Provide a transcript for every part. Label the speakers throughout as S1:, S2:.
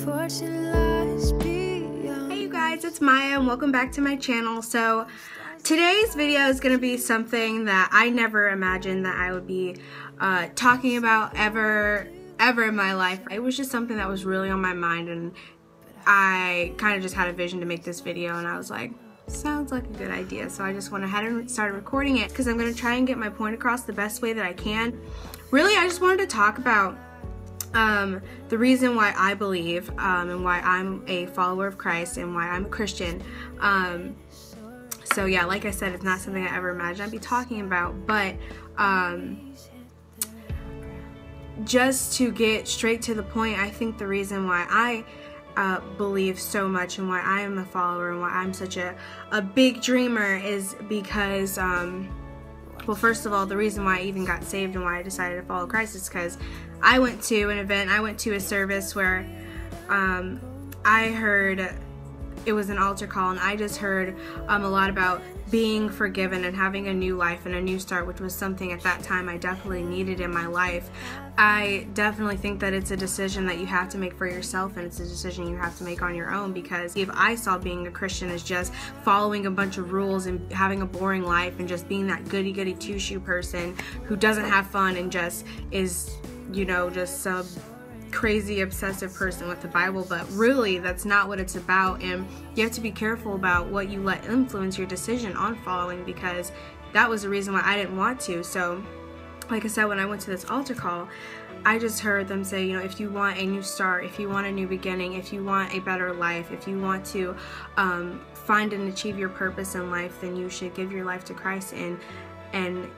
S1: Hey you guys, it's Maya and welcome back to my channel. So today's video is going to be something that I never imagined that I would be talking about ever in my life. It was just something that was really on my mind, and I kind of just had a vision to make this video, and I was like, sounds like a good idea. So I just went ahead and started recording it because I'm going to try and get my point across the best way that I can. Really, I just wanted to talk about the reason why I believe and why I'm a follower of Christ and why I'm a Christian. So yeah, like I said, it's not something I ever imagined I'd be talking about, but just to get straight to the point, I think the reason why I believe so much and why I am a follower and why I'm such a big dreamer is because well, first of all, the reason why I even got saved and why I decided to follow Christ is because I went to an event, I went to a service where I heard, it was an altar call, and I just heard a lot about being forgiven and having a new life and a new start, which was something at that time I definitely needed in my life. I definitely think that it's a decision that you have to make for yourself, and it's a decision you have to make on your own, because if I saw being a Christian as just following a bunch of rules and having a boring life and just being that goody-goody two-shoe person who doesn't have fun and just is, you know, just some crazy obsessive person with the Bible, but really that's not what it's about. And you have to be careful about what you let influence your decision on following, because that was the reason why I didn't want to. So like I said, when I went to this altar call, I just heard them say, you know, if you want a new start, if you want a new beginning, if you want a better life, if you want to find and achieve your purpose in life, then you should give your life to Christ and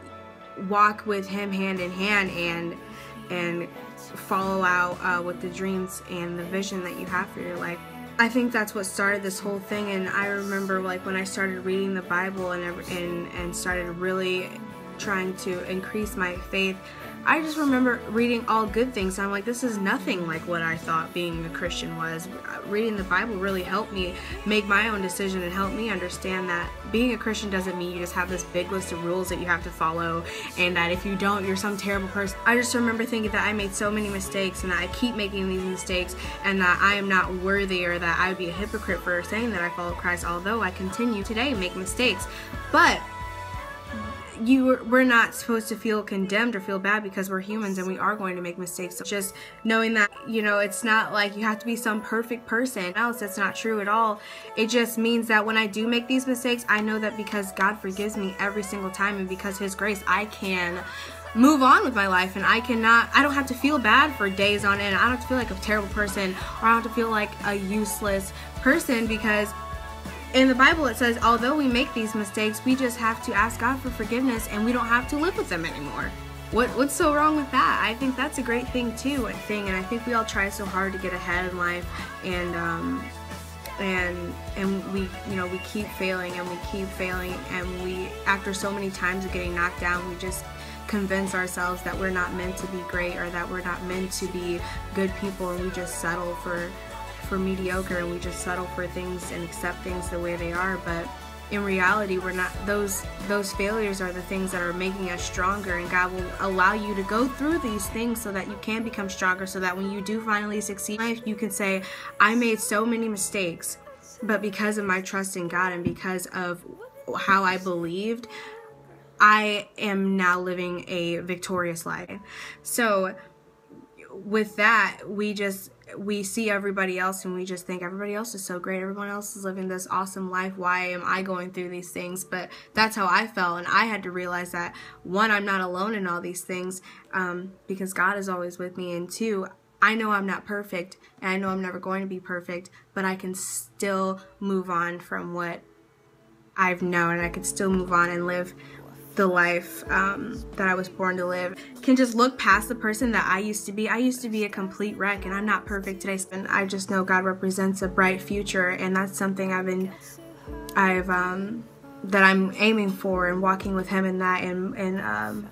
S1: walk with Him hand in hand and follow out with the dreams and the vision that you have for your life. I think that's what started this whole thing. And I remember, like, when I started reading the Bible and started really trying to increase my faith, I just remember reading all good things. I'm like, this is nothing like what I thought being a Christian was. Reading the Bible really helped me make my own decision and helped me understand that being a Christian doesn't mean you just have this big list of rules that you have to follow, and that if you don't, you're some terrible person. I just remember thinking that I made so many mistakes, and that I keep making these mistakes, and that I am not worthy, or that I would be a hypocrite for saying that I follow Christ, although I continue today to make mistakes. But we're not supposed to feel condemned or feel bad, because we're humans and we are going to make mistakes. So just knowing that, you know, it's not like you have to be some perfect person else. That's not true at all. It just means that when I do make these mistakes, I know that because God forgives me every single time, and because His grace, I can move on with my life, and I don't have to feel bad for days on end. I don't have to feel like a terrible person, or I don't have to feel like a useless person, because in the Bible it says, although we make these mistakes, we just have to ask God for forgiveness, and we don't have to live with them anymore. What's so wrong with that? I think that's a great thing too, and I think we all try so hard to get ahead in life, and we, you know, we keep failing and we keep failing, and we, after so many times of getting knocked down, we just convince ourselves that we're not meant to be great, or that we're not meant to be good people, and we just settle for mediocre, and we just settle for things and accept things the way they are. But in reality, we're not. Those failures are the things that are making us stronger, and God will allow you to go through these things so that you can become stronger, so that when you do finally succeed in life, you can say, I made so many mistakes, but because of my trust in God and because of how I believed, I am now living a victorious life. So with that, we see everybody else and we just think everybody else is so great, everyone else is living this awesome life, why am I going through these things? But that's how I felt, and I had to realize that, one, I'm not alone in all these things, because God is always with me, and two, I know I'm not perfect, and I know I'm never going to be perfect, but I can still move on from what I've known, and I can still move on and live the life that I was born to live. Can just look past the person that I used to be. I used to be a complete wreck, and I'm not perfect today. And I just know God represents a bright future, and that's something that I'm aiming for, and walking with Him in that. And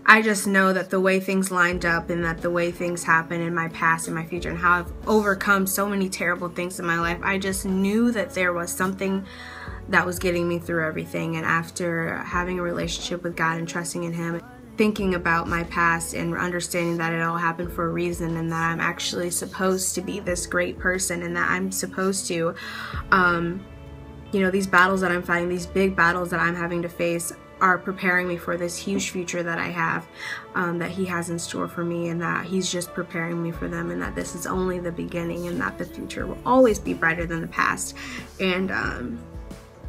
S1: I just know that the way things lined up, and that the way things happen in my past and my future, and how I've overcome so many terrible things in my life, I just knew that there was something that was getting me through everything. And after having a relationship with God and trusting in Him, thinking about my past and understanding that it all happened for a reason, and that I'm actually supposed to be this great person, and that I'm supposed to, you know, these battles that I'm fighting, these big battles that I'm having to face, are preparing me for this huge future that I have, that he has in store for me, and that he's just preparing me for them, and that this is only the beginning, and that the future will always be brighter than the past. And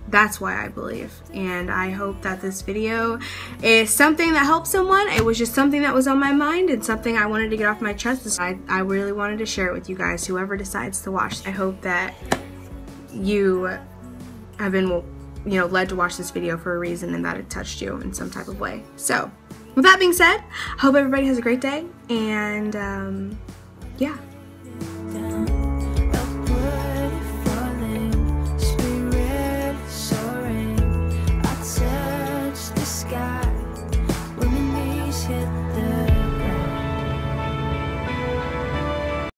S1: that's why I believe. And I hope that this video is something that helps someone. It was just something that was on my mind and something I wanted to get off my chest. I really wanted to share it with you guys, whoever decides to watch. I hope that you have been, you know, led to watch this video for a reason, and that it touched you in some type of way. So with that being said, I hope everybody has a great day, and yeah.